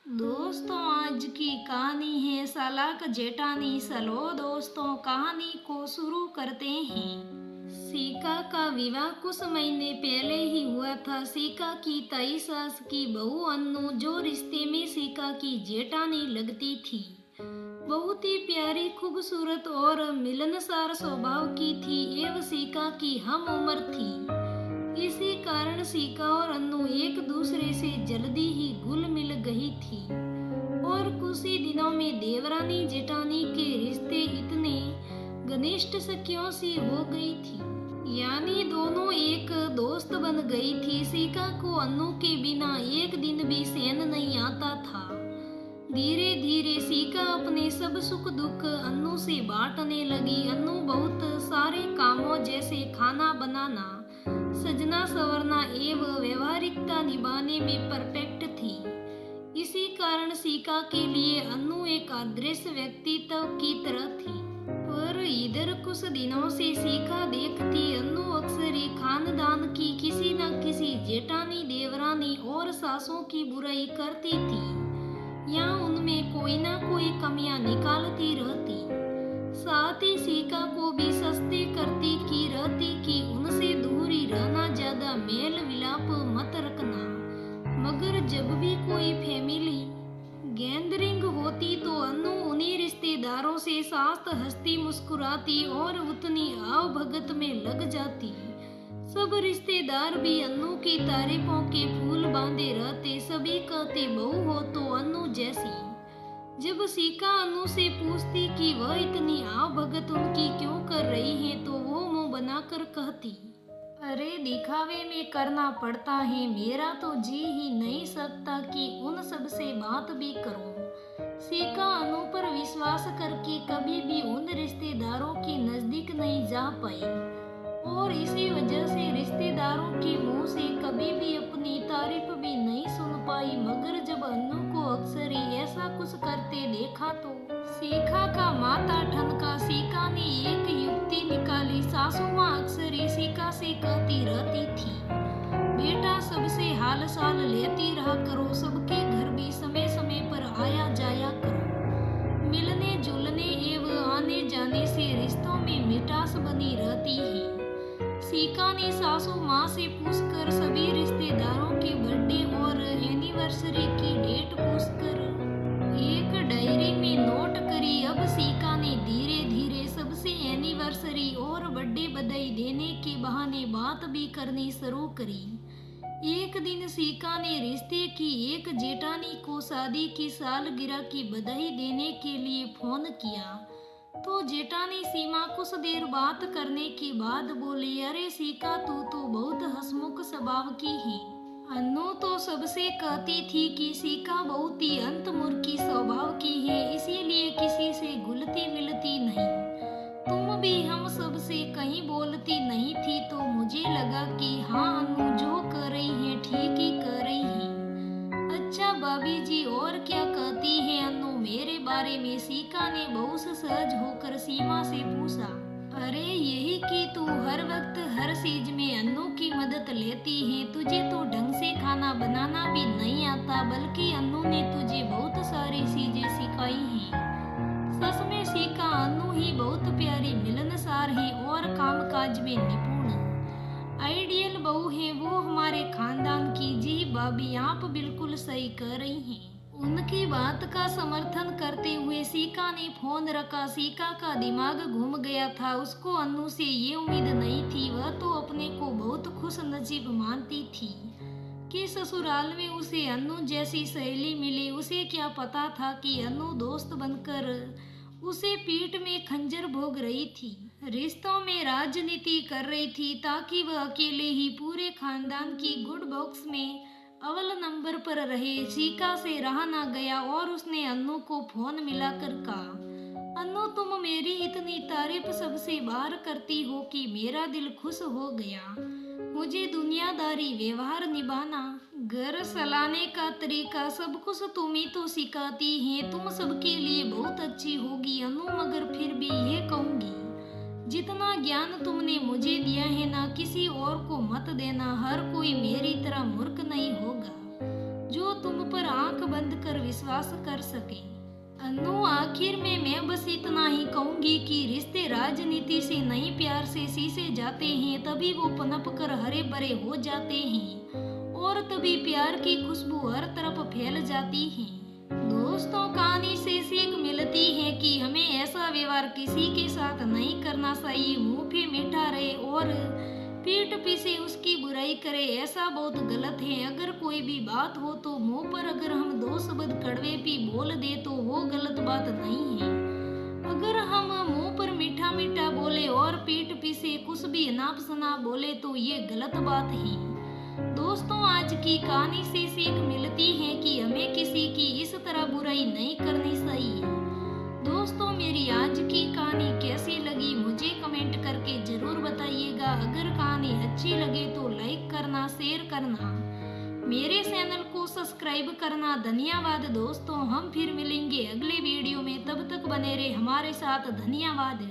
दोस्तों, आज की कहानी है सालाक जेठानी। चलो दोस्तों, कहानी को शुरू करते हैं। सीका का विवाह कुछ महीने पहले ही हुआ था। सीका की ताई सास की बहू अन्नू, जो रिश्ते में सीका की जेठानी लगती थी, बहुत ही प्यारी, खूबसूरत और मिलनसार स्वभाव की थी एवं सीका की हम उम्र थी। इसी कारण सीका और अन्नू एक दूसरे से जल्दी ही घुल मिल गई थी और कुछ ही दिनों में देवरानी जेठानी के रिश्ते इतने घनिष्ठ सखियों सी हो गई थी, यानी दोनों एक दोस्त बन गई थी। सीका को अन्नू के बिना एक दिन भी चैन नहीं आता था। धीरे धीरे सीका अपने सब सुख दुख अन्नू से बांटने लगी। अन्नू बहुत सारे कामों जैसे खाना बनाना, सजना संवरना एवं व्यवहारिकता निभाने में परफेक्ट थी। इसी कारण सीका के लिए अन्नू एक आदर्श व्यक्तित्व की तरह थी। पर इधर कुछ दिनों से सीका देखती अन्नू अक्सर ही खानदान की किसी न किसी जेठानी, देवरानी और सासों की बुराई करती थी या उनमें कोई ना कोई कमियां निकालती रहती। साथ ही सीका को भी सस्ते करती की रहती कि उनसे दूर ही रहना, ज्यादा मेल विलाप मत रखना। मगर जब भी कोई फैमिली गैदरिंग होती तो अन्नू उन्हीं रिश्तेदारों से साथ हंसती मुस्कुराती और उतनी आव भगत में लग जाती। सब रिश्तेदार भी अन्नू की तारीफों के फूल बांधे रहते। सभी कहते बहू हो तो अन्नू जैसी। जब सीका अन्नू से पूछती कि वह इतनी आव भगत उनकी क्यों कर रही है, तो वो मुंह बनाकर कहती, अरे दिखावे में करना पड़ता है, मेरा तो जी ही नहीं सकता कि उन सब से बात भी करूं। सीका अन्नू पर विश्वास करके कभी भी उन रिश्तेदारों के नजदीक नहीं जा पाई और इसी वजह से रिश्तेदारों के मुंह से कभी भी अपनी तारीफ भी नहीं सुन पाई। मगर जब अन्नू को अक्सर ही ऐसा कुछ करते देखा तो सीका का माथा ठनका। सीका ने एक युक्ति निकाली। सासू माँ अक्सर ही सीका से कहती रहती थी, बेटा सबसे हाल साल लेती रहा करो, सबके घर भी समय समय पर आया जाया करो। मिलने जुलने एवं आने जाने से रिश्तों में मिठास बनी रहती है। सीका ने सासू माँ से पूछकर सभी रिश्तेदारों के बर्थडे और एनिवर्सरी की डेट पूछकर एक डायरी में नोट करी। अब सीका ने धीरे धीरे सबसे एनिवर्सरी और बर्थडे बधाई देने के बहाने बात भी करनी शुरू करी। एक दिन सीका ने रिश्ते की एक जेठानी को शादी की सालगिरह की बधाई देने के लिए फोन किया तो जेठानी सीमा कुछ देर बात करने के बाद बोली, अरे सीका तू तो बहुत हंसमुख स्वभाव की है। अन्नू तो सबसे कहती थी कि सीका बहुत ही अंतर्मुखी स्वभाव की है, इसीलिए किसी से घुलती मिलती नहीं। तुम भी हम सब से कहीं बोलती नहीं थी तो मुझे लगा कि हाँ अन्नू जो कर रही है ठीक ही कर रही है। अच्छा भाभी जी और क्या कहती है अन्नू मेरे बारे में? सीका ने बहुत सहज होकर सीमा से पूछा। अरे यही कि तू हर वक्त हर चीज में अन्नू की मदद लेती है, तुझे तो ढंग से खाना बनाना भी नहीं आता, बल्कि अन्नू ने तुझे बहुत सारी चीजें सिखाई हैं। सच में सीका अन्नू ही बहुत प्यारी, मिलनसार है और कामकाज में निपुण। आइडियल बहू है वो हमारे खानदान की। जी भाभी आप बिल्कुल सही कह रही हैं। उनकी बात का समर्थन करते हुए सीका ने फोन रखा। सीका का दिमाग घूम गया था। उसको अन्नू से ये उम्मीद नहीं थी। वह तो अपने को बहुत खुश नसीब मानती थी कि ससुराल में उसे अन्नू जैसी सहेली मिली। उसे क्या पता था कि अन्नू दोस्त बनकर उसे पीठ में खंजर भोग रही थी, रिश्तों में राजनीति कर रही थी ताकि वह अकेले ही पूरे खानदान की गुड बॉक्स में अव्वल नंबर पर रहे। सीका से रहा ना गया और उसने अन्नू को फोन मिलाकर कहा, अन्नू तुम मेरी इतनी तारीफ सबसे बार करती हो कि मेरा दिल खुश हो गया। मुझे दुनियादारी, व्यवहार निभाना, घर चलाने का तरीका सब कुछ तुम ही तो सिखाती हैं। तुम सबके लिए बहुत अच्छी होगी अन्नू, मगर फिर भी ये कहूंगी, जितना ज्ञान तुमने मुझे दिया है ना किसी और को मत देना। हर कोई मेरी तरह मूर्ख नहीं होगा। जो तुम पर आंख बंद कर विश्वास कर सके। अनु, आखिर में मैं बस इतना ही कहूंगी कि रिश्ते राजनीति से नहीं प्यार से सींचे जाते हैं, तभी वो पनप कर हरे भरे हो जाते हैं और तभी प्यार की खुशबू हर तरफ फैल जाती है। दोस्तों, कहानी से सीख मिलती है कि हमें ऐसा व्यवहार किसी के साथ नहीं करना चाहिए। मुंह पे मीठा रहे और पीठ पीछे उसकी बुराई करे, ऐसा बहुत गलत है। अगर कोई भी बात हो तो मुंह पर अगर हम 2 शब्द कड़वे भी बोल दे तो वो गलत बात नहीं है। अगर हम मुंह पर मीठा मीठा बोले और पीठ पीछे कुछ भी अनाप शनाप बोले तो ये गलत बात है। दोस्तों, आज की कहानी से सीख मिलती है कि हमें किसी की इस तरह बुराई नहीं करनी चाहिए। दोस्तों, मेरी आज की कहानी कैसी लगी मुझे कमेंट करके जरूर बताइएगा। अगर कहानी अच्छी लगे तो लाइक करना, शेयर करना, मेरे चैनल को सब्सक्राइब करना। धन्यवाद दोस्तों, हम फिर मिलेंगे अगले वीडियो में, तब तक बने रहे हमारे साथ। धन्यवाद।